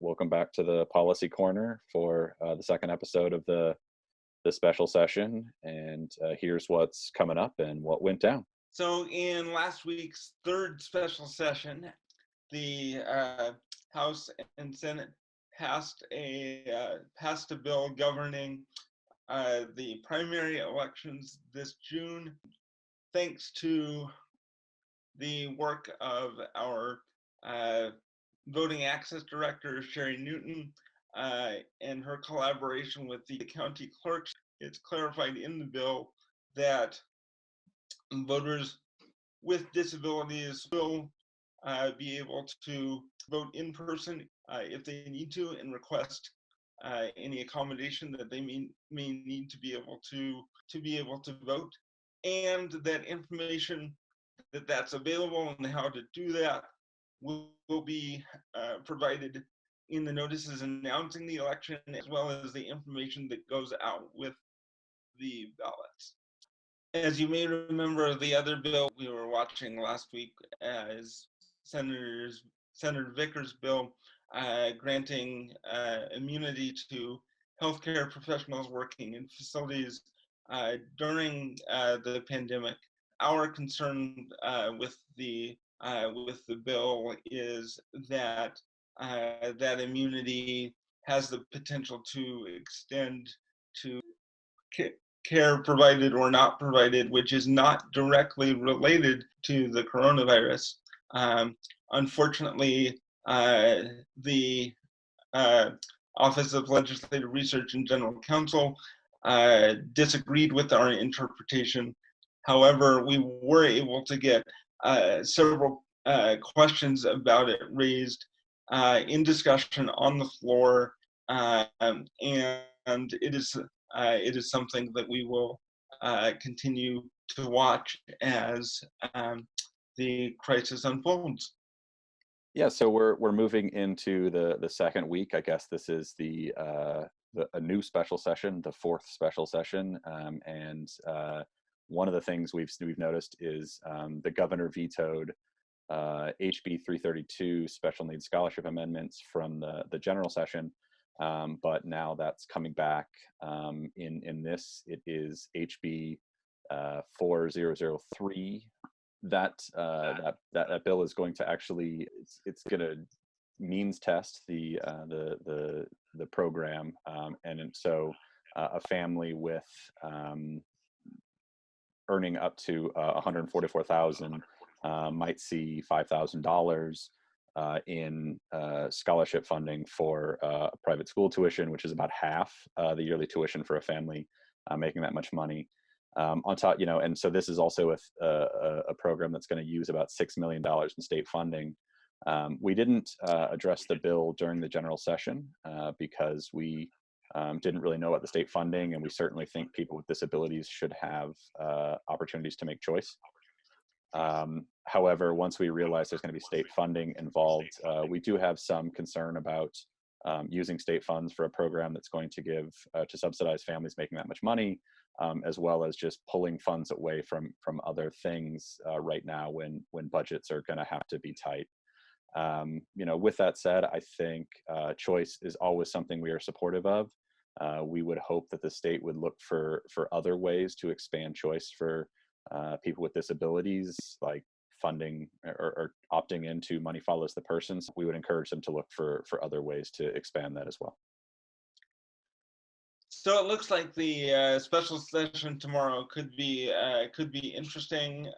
Welcome back to the Policy Corner for the second episode of the special session. And here's what's coming up and what went down. So in last week's third special session, the House and Senate passed a bill governing the primary elections this June. Thanks to the work of our voting access director, Sherry Newton, and her collaboration with the county clerks, it's clarified in the bill that voters with disabilities will be able to vote in person if they need to, and request any accommodation that they may need to be able to vote, and that information that's available and how to do that will be provided in the notices announcing the election, as well as the information that goes out with the ballots. As you may remember, the other bill we were watching last week is Senator Vickers Bill granting immunity to healthcare professionals working in facilities during the pandemic. Our concern with the bill is that that immunity has the potential to extend to care provided or not provided, which is not directly related to the coronavirus. Unfortunately, the Office of Legislative Research and General Counsel disagreed with our interpretation. However, we were able to get several questions about it raised in discussion on the floor, and it is something that we will continue to watch as the crisis unfolds. Yeah, so we're moving into the second week. I guess this is a new special session, the fourth special session, and one of the things we've noticed is the governor vetoed HB 332 special needs scholarship amendments from the general session, but now that's coming back in this. It is HB 4003. That bill is going to actually it's going to means test the program, and so a family with earning up to 144,000 might see $5,000 in scholarship funding for private school tuition, which is about half the yearly tuition for a family making that much money. On top, and so this is also a program that's going to use about $6 million in state funding. We didn't address the bill during the general session because we didn't really know about the state funding, and we certainly think people with disabilities should have opportunities to make choice. However, once we realize there's going to be state funding involved, we do have some concern about using state funds for a program that's going to give to subsidize families making that much money, as well as just pulling funds away from other things right now when budgets are going to have to be tight. With that said, I think choice is always something we are supportive of. We would hope that the state would look for other ways to expand choice for people with disabilities, like funding or opting into money follows the person. So we would encourage them to look for other ways to expand that as well. So it looks like the special session tomorrow could be interesting.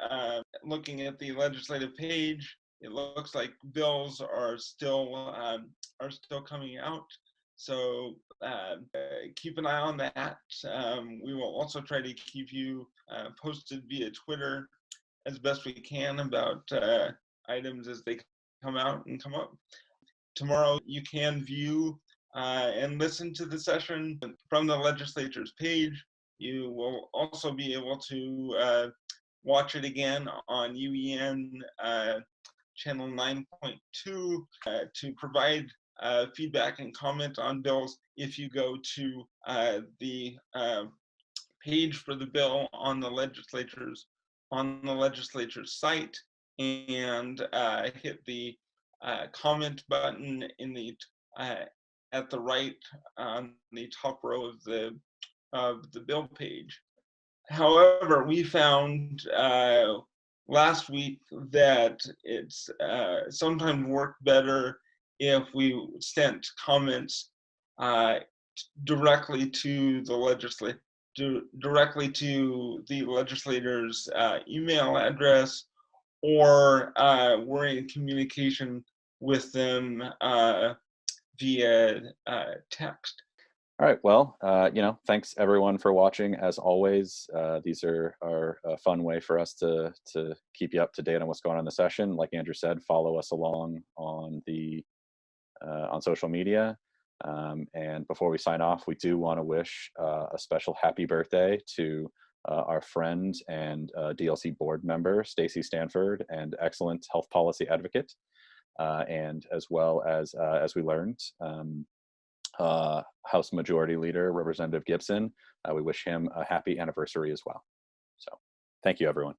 Looking at the legislative page, it looks like bills are still coming out. So keep an eye on that. We will also try to keep you posted via Twitter as best we can about items as they come out and come up. Tomorrow you can view and listen to the session from the legislature's page. You will also be able to watch it again on UEN channel 9.2 to provide feedback and comment on bills. If you go to the page for the bill on the legislature's site and hit the comment button in the at the right on the top row of the bill page. However, we found last week that it's sometimes worked better if we sent comments directly to the legislator's email address, or we're in communication with them via text. All right. Well, thanks everyone for watching. As always, these are a fun way for us to keep you up to date on what's going on in the session. Like Andrew said, follow us along on on social media. And before we sign off, we do want to wish a special happy birthday to our friend and DLC board member, Stacey Stanford, and excellent health policy advocate. And as well as we learned, House Majority Leader, Representative Gibson. We wish him a happy anniversary as well. So thank you, everyone.